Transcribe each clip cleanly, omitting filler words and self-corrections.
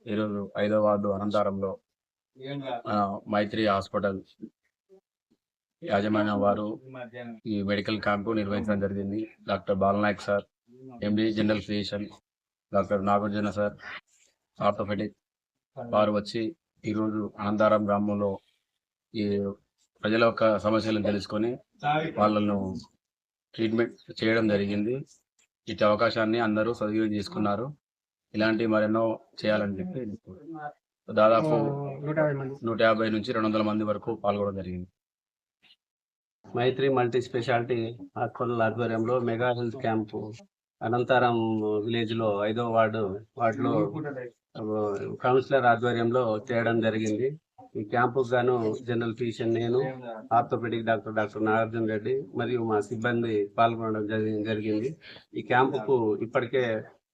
ఈరోజు 5వ వార్డు అనంతరంలో మైత్రి హాస్పిటల్ యాజమాన్యం వారు ఈ మెడికల్ క్యాంపు నిర్వహించడం జరిగింది. Doctor Balanayak sir, MD general physician, doctor Nagarjuna sir, orthopaedic వారు వచ్చి ఈరోజు అనంతరం గ్రామంలో ఈ ప్రజల యొక్క సమస్యలను తెలుసుకొని వాళ్ళను ట్రీట్మెంట్ చేయడం జరిగింది. ఇటు అవకాశాన్ని అందరూ సద్వినియోగం చేసుకున్నారు. ఇలాంటి మరెన్నో చేయాలని చెప్పి దాదాపు 150 నుంచి 200 మంది వరకు పాల్గొనడం జరిగింది. మైత్రి మల్టీ స్పెషాలిటీ హాస్పిటల్ ఆధ్వర్యంలో మెగా హెల్త్ క్యాంపు అనంతరం విలేజ్ లో 5వ వార్డులో కౌన్సిలర్ ఆధ్వర్యంలో చేయడం జరిగింది. ఈ క్యాంపు గాను జనరల్ ఫిజిషియన్ నేను, ఆర్థోపెడిక్ డాక్టర్ నాగార్జున రెడ్డి మరియు మా సిబ్బంది పాల్గొనడం జరిగింది. ఈ క్యాంపుకు ఇప్పటికే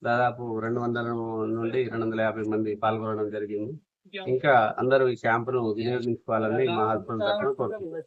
దాదాపు 200 నుండి 250 మంది పాల్గొనడం జరిగింది. ఇంకా అందరూ ఈ క్యాంపును వినియోగించుకోవాలని మా హాస్పిటల్ తరఫున కోరుతున్నాం.